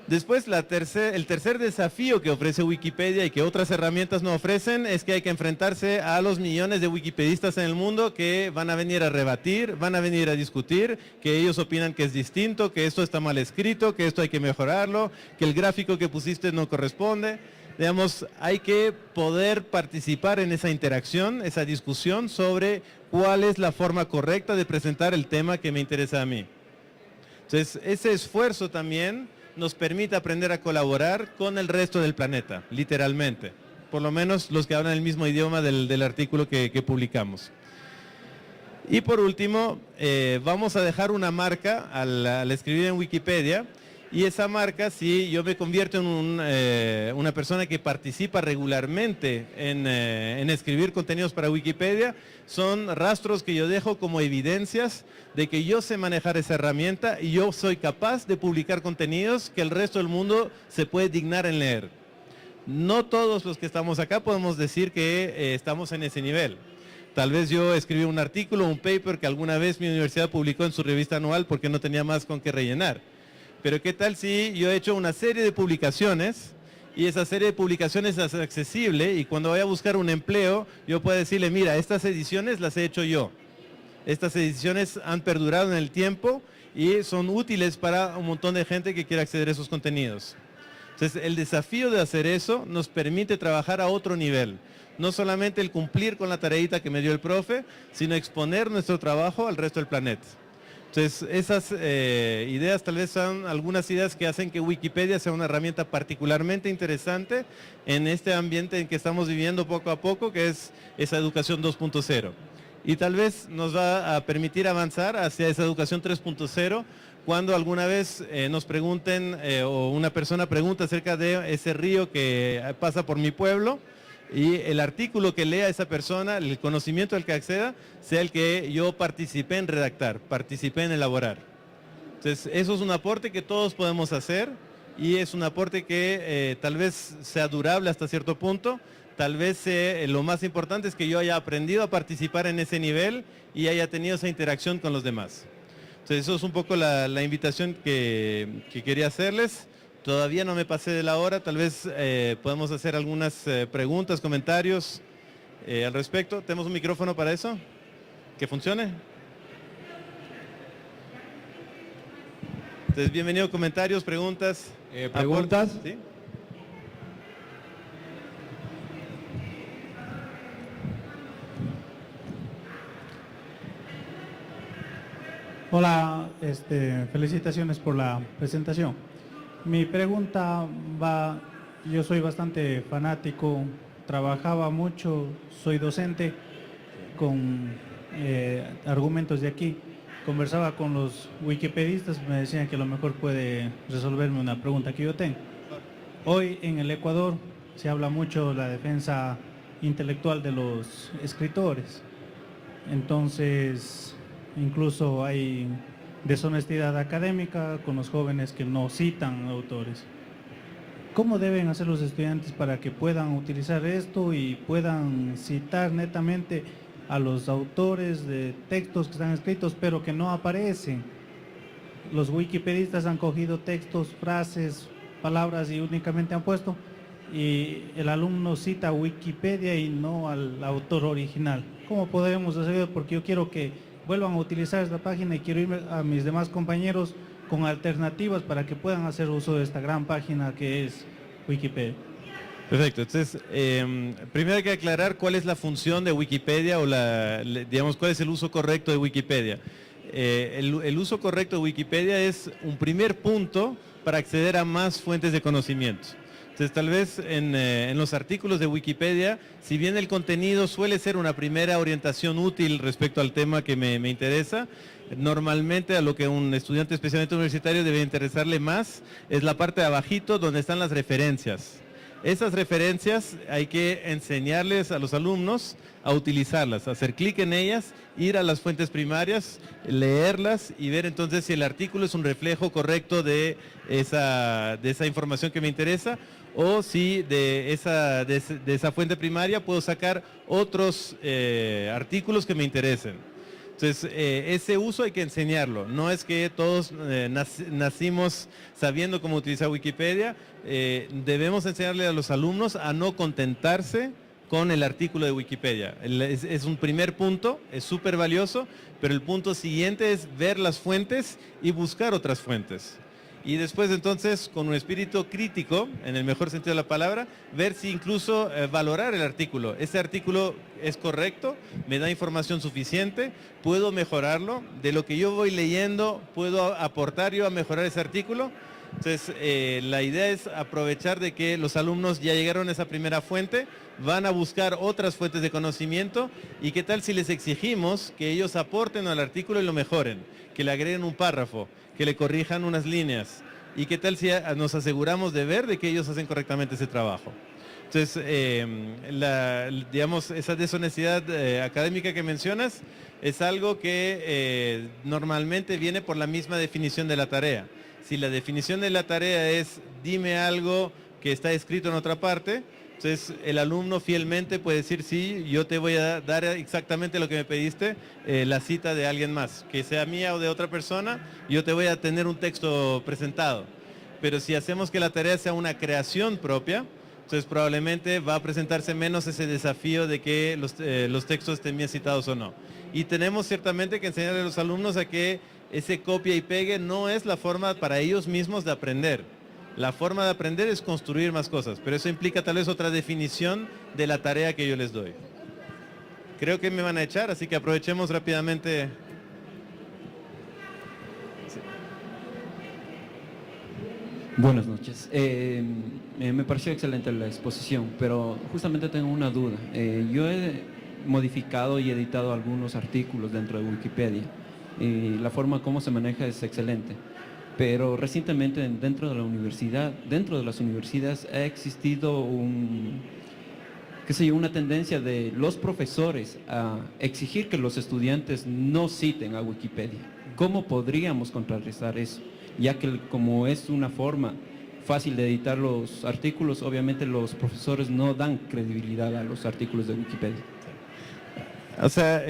Después, el tercer desafío que ofrece Wikipedia y que otras herramientas no ofrecen es que hay que enfrentarse a los millones de wikipedistas en el mundo que van a venir a rebatir, van a venir a discutir, que ellos opinan que es distinto, que esto está mal escrito, que esto hay que mejorarlo, que el gráfico que pusiste no corresponde. Digamos, hay que poder participar en esa interacción, esa discusión sobre cuál es la forma correcta de presentar el tema que me interesa a mí. Entonces, ese esfuerzo también nos permite aprender a colaborar con el resto del planeta, literalmente. Por lo menos los que hablan el mismo idioma del artículo que publicamos. Y por último, vamos a dejar una marca al escribir en Wikipedia. Y esa marca, si yo me convierto en una persona que participa regularmente en escribir contenidos para Wikipedia, son rastros que yo dejo como evidencias de que yo sé manejar esa herramienta y yo soy capaz de publicar contenidos que el resto del mundo se puede dignar en leer. No todos los que estamos acá podemos decir que estamos en ese nivel. Tal vez yo escribí un artículo, un paper que alguna vez mi universidad publicó en su revista anual porque no tenía más con qué rellenar. Pero ¿qué tal si yo he hecho una serie de publicaciones y esa serie de publicaciones es accesible y cuando vaya a buscar un empleo yo puedo decirle, mira, estas ediciones las he hecho yo. Estas ediciones han perdurado en el tiempo y son útiles para un montón de gente que quiere acceder a esos contenidos. Entonces, el desafío de hacer eso nos permite trabajar a otro nivel. No solamente el cumplir con la tareita que me dio el profe, sino exponer nuestro trabajo al resto del planeta. Entonces, esas ideas tal vez son algunas ideas que hacen que Wikipedia sea una herramienta particularmente interesante en este ambiente en que estamos viviendo poco a poco, que es esa educación 2.0. Y tal vez nos va a permitir avanzar hacia esa educación 3.0 cuando alguna vez nos pregunten o una persona pregunta acerca de ese río que pasa por mi pueblo y el artículo que lea esa persona, el conocimiento al que acceda, sea el que yo participé en redactar, participé en elaborar. Entonces, eso es un aporte que todos podemos hacer y es un aporte que tal vez sea durable hasta cierto punto. Tal vez lo más importante es que yo haya aprendido a participar en ese nivel y haya tenido esa interacción con los demás. Entonces, eso es un poco la invitación que quería hacerles. Todavía no me pasé de la hora, tal vez podemos hacer algunas preguntas, comentarios al respecto. ¿Tenemos un micrófono para eso? ¿Que funcione? Entonces, bienvenido, comentarios, preguntas. ¿Preguntas? ¿Sí? Hola, felicitaciones por la presentación. Mi pregunta va, yo soy bastante fanático, trabajaba mucho, soy docente con argumentos de aquí. Conversaba con los wikipedistas, me decían que a lo mejor puede resolverme una pregunta que yo tengo. Hoy en el Ecuador se habla mucho de la defensa intelectual de los escritores. Entonces, incluso hay deshonestidad académica con los jóvenes que no citan autores. ¿Cómo deben hacer los estudiantes para que puedan utilizar esto y puedan citar netamente a los autores de textos que están escritos pero que no aparecen? Los wikipedistas han cogido textos, frases, palabras y únicamente han puesto, y el alumno cita Wikipedia y no al autor original. ¿Cómo podemos hacerlo? Porque yo quiero que vuelvan a utilizar esta página y quiero irme a mis demás compañeros con alternativas para que puedan hacer uso de esta gran página que es Wikipedia. Perfecto, entonces primero hay que aclarar cuál es la función de Wikipedia o digamos, cuál es el uso correcto de Wikipedia. El uso correcto de Wikipedia es un primer punto para acceder a más fuentes de conocimiento. Entonces tal vez en los artículos de Wikipedia, si bien el contenido suele ser una primera orientación útil respecto al tema que me interesa, normalmente a lo que un estudiante especialmente universitario debe interesarle más es la parte de abajito donde están las referencias. Esas referencias hay que enseñarles a los alumnos a utilizarlas, hacer clic en ellas, ir a las fuentes primarias, leerlas y ver entonces si el artículo es un reflejo correcto de esa información que me interesa, o si de esa fuente primaria puedo sacar otros artículos que me interesen. Entonces, ese uso hay que enseñarlo. No es que todos nacimos sabiendo cómo utilizar Wikipedia. Debemos enseñarle a los alumnos a no contentarse con el artículo de Wikipedia. Es un primer punto, es súper valioso, pero el punto siguiente es ver las fuentes y buscar otras fuentes. Y después entonces, con un espíritu crítico, en el mejor sentido de la palabra, ver si incluso valorar el artículo. ¿Este artículo es correcto? ¿Me da información suficiente? ¿Puedo mejorarlo? De lo que yo voy leyendo, ¿puedo aportar yo a mejorar ese artículo? Entonces, la idea es aprovechar de que los alumnos ya llegaron a esa primera fuente, van a buscar otras fuentes de conocimiento, y qué tal si les exigimos que ellos aporten al artículo y lo mejoren, que le agreguen un párrafo, que le corrijan unas líneas, y qué tal si nos aseguramos de ver de que ellos hacen correctamente ese trabajo. Entonces, digamos, esa deshonestidad académica que mencionas es algo que normalmente viene por la misma definición de la tarea. Si la definición de la tarea es dime algo que está escrito en otra parte, entonces el alumno fielmente puede decir sí, yo te voy a dar exactamente lo que me pediste, la cita de alguien más, que sea mía o de otra persona, yo te voy a tener un texto presentado. Pero si hacemos que la tarea sea una creación propia, entonces probablemente va a presentarse menos ese desafío de que los textos estén bien citados o no. Y tenemos ciertamente que enseñarle a los alumnos a que ese copia y pegue no es la forma para ellos mismos de aprender. La forma de aprender es construir más cosas, pero eso implica tal vez otra definición de la tarea que yo les doy. Creo que me van a echar, así que aprovechemos rápidamente. Sí. Buenas noches. Me pareció excelente la exposición, pero justamente tengo una duda. Yo he modificado y editado algunos artículos dentro de Wikipedia y la forma como se maneja es excelente. Pero recientemente dentro de las universidades ha existido una tendencia de los profesores a exigir que los estudiantes no citen a Wikipedia. ¿Cómo podríamos contrarrestar eso? Ya que como es una forma fácil de editar los artículos, obviamente los profesores no dan credibilidad a los artículos de Wikipedia. O sea,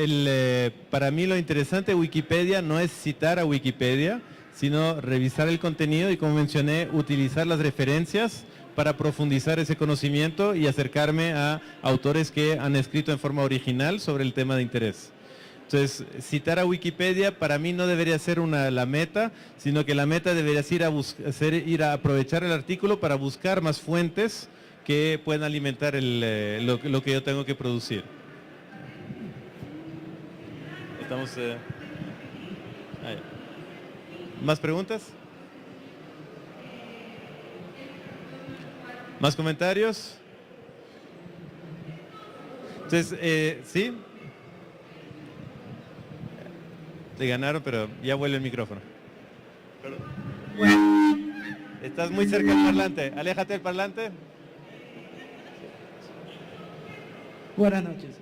para mí lo interesante de Wikipedia no es citar a Wikipedia, sino revisar el contenido y, como mencioné, utilizar las referencias para profundizar ese conocimiento y acercarme a autores que han escrito en forma original sobre el tema de interés. Entonces, citar a Wikipedia para mí no debería ser la meta, sino que la meta debería ser ir a aprovechar el artículo para buscar más fuentes que puedan alimentar lo que yo tengo que producir. Estamos... Ah, ya. ¿Más preguntas? ¿Más comentarios? Entonces, ¿sí? Te ganaron, pero ya vuelve el micrófono. Estás muy cerca del parlante. Aléjate del parlante. Buenas noches.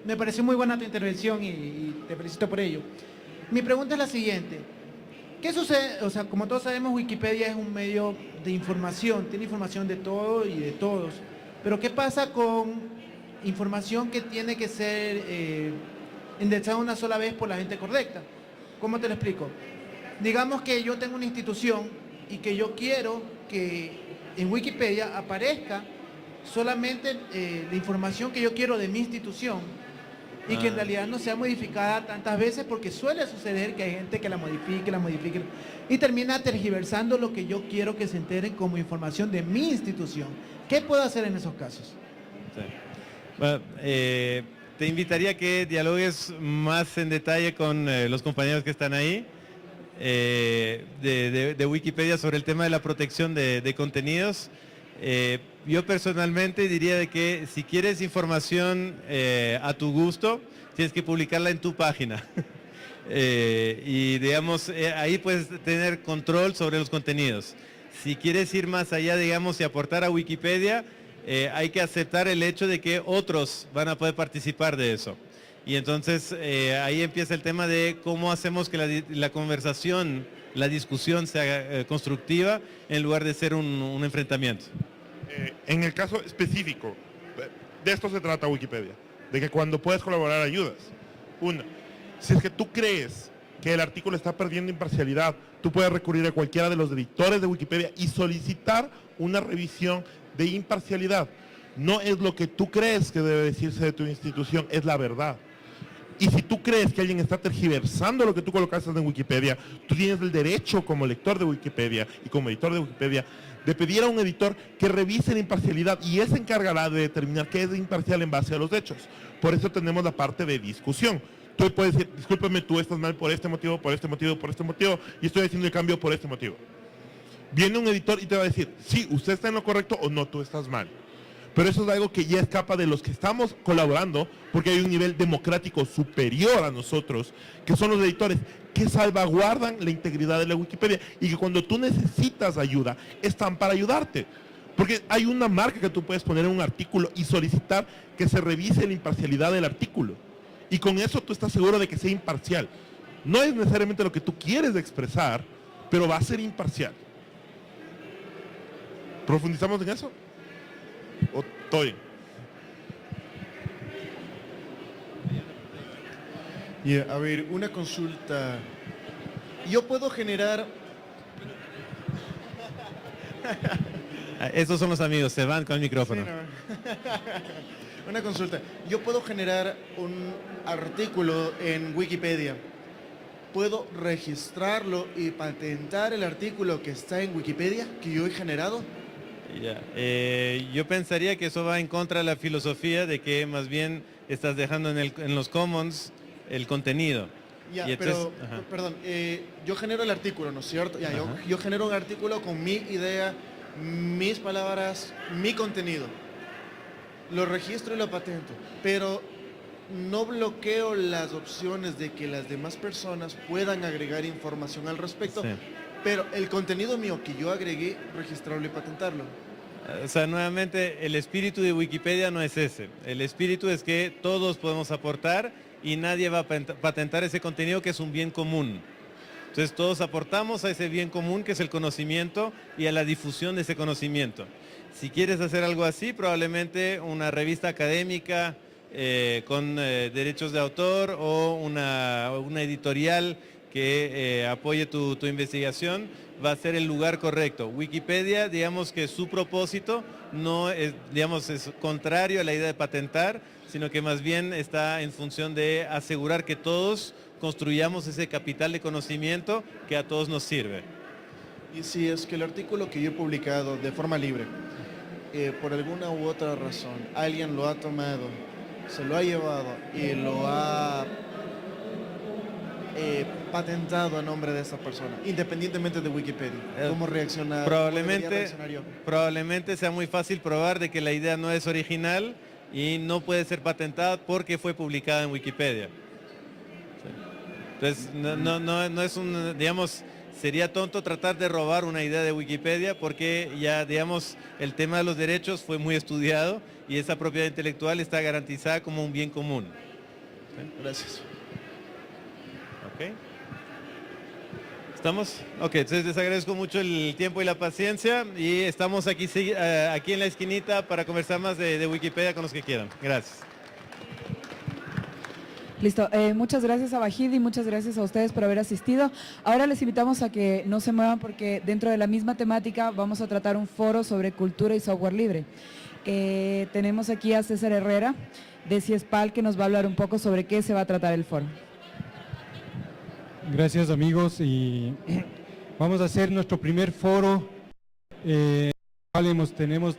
Me pareció muy buena tu intervención y te felicito por ello. Mi pregunta es la siguiente. ¿Qué sucede? O sea, como todos sabemos, Wikipedia es un medio de información, tiene información de todo y de todos. Pero ¿qué pasa con información que tiene que ser indexada una sola vez por la gente correcta? ¿Cómo te lo explico? Digamos que yo tengo una institución y que yo quiero que en Wikipedia aparezca solamente la información que yo quiero de mi institución y que en realidad no sea modificada tantas veces, porque suele suceder que hay gente que la modifique y termina tergiversando lo que yo quiero que se enteren como información de mi institución. ¿Qué puedo hacer en esos casos? Sí. Bueno, te invitaría a que dialogues más en detalle con los compañeros que están ahí de Wikipedia sobre el tema de la protección de contenidos. Yo personalmente diría de que si quieres información a tu gusto, tienes que publicarla en tu página. Y digamos, ahí puedes tener control sobre los contenidos. Si quieres ir más allá, digamos, y aportar a Wikipedia, hay que aceptar el hecho de que otros van a poder participar de eso. Y entonces ahí empieza el tema de cómo hacemos que la conversación, la discusión sea constructiva en lugar de ser un enfrentamiento. En el caso específico, de esto se trata Wikipedia, de que cuando puedes colaborar ayudas. Una, si es que tú crees que el artículo está perdiendo imparcialidad, tú puedes recurrir a cualquiera de los editores de Wikipedia y solicitar una revisión de imparcialidad. No es lo que tú crees que debe decirse de tu institución, es la verdad. Y si tú crees que alguien está tergiversando lo que tú colocaste en Wikipedia, tú tienes el derecho como lector de Wikipedia y como editor de Wikipedia de pedir a un editor que revise la imparcialidad y él se encargará de determinar qué es imparcial en base a los hechos. Por eso tenemos la parte de discusión. Tú puedes decir, discúlpame, tú estás mal por este motivo, por este motivo, por este motivo, y estoy haciendo el cambio por este motivo. Viene un editor y te va a decir, sí, usted está en lo correcto o no, tú estás mal. Pero eso es algo que ya escapa de los que estamos colaborando, porque hay un nivel democrático superior a nosotros, que son los editores, que salvaguardan la integridad de la Wikipedia y que cuando tú necesitas ayuda, están para ayudarte. Porque hay una marca que tú puedes poner en un artículo y solicitar que se revise la imparcialidad del artículo. Y con eso tú estás seguro de que sea imparcial. No es necesariamente lo que tú quieres expresar, pero va a ser imparcial. ¿Profundizamos en eso? ¿O todo bien? A ver, una consulta. Yo puedo generar... Esos son los amigos, se van con el micrófono. Sí, no. Una consulta. Yo puedo generar un artículo en Wikipedia. ¿Puedo registrarlo y patentar el artículo que está en Wikipedia que yo he generado? Ya. Yo pensaría que eso va en contra de la filosofía de que más bien estás dejando en los commons el contenido. Ya, y entonces, pero, perdón, yo genero el artículo, ¿no es cierto? Ya, yo genero un artículo con mi idea, mis palabras, mi contenido. Lo registro y lo patento, pero no bloqueo las opciones de que las demás personas puedan agregar información al respecto, sí. Pero el contenido mío que yo agregué, registrarlo y patentarlo. O sea, nuevamente, el espíritu de Wikipedia no es ese. El espíritu es que todos podemos aportar y nadie va a patentar ese contenido que es un bien común. Entonces todos aportamos a ese bien común que es el conocimiento y a la difusión de ese conocimiento. Si quieres hacer algo así, probablemente una revista académica con derechos de autor o una editorial que apoye tu investigación va a ser el lugar correcto. Wikipedia, digamos que su propósito no es, digamos, es contrario a la idea de patentar, sino que más bien está en función de asegurar que todos construyamos ese capital de conocimiento que a todos nos sirve. Y si es que el artículo que yo he publicado de forma libre, por alguna u otra razón, alguien lo ha tomado, se lo ha llevado y lo ha patentado a nombre de esa persona, independientemente de Wikipedia. ¿Cómo reacciona? ¿Cómo debería reaccionar yo? Probablemente sea muy fácil probar de que la idea no es original y no puede ser patentada porque fue publicada en Wikipedia. Entonces, no es un, digamos, sería tonto tratar de robar una idea de Wikipedia porque ya, digamos, el tema de los derechos fue muy estudiado y esa propiedad intelectual está garantizada como un bien común. Gracias. ¿Ok? ¿Estamos? Ok, entonces les agradezco mucho el tiempo y la paciencia y estamos aquí, aquí en la esquinita para conversar más de Wikipedia con los que quieran. Gracias. Listo, muchas gracias a Vahid y muchas gracias a ustedes por haber asistido. Ahora les invitamos a que no se muevan porque dentro de la misma temática vamos a tratar un foro sobre cultura y software libre. Tenemos aquí a César Herrera de CIESPAL que nos va a hablar un poco sobre qué se va a tratar el foro. Gracias amigos y vamos a hacer nuestro primer foro. Tenemos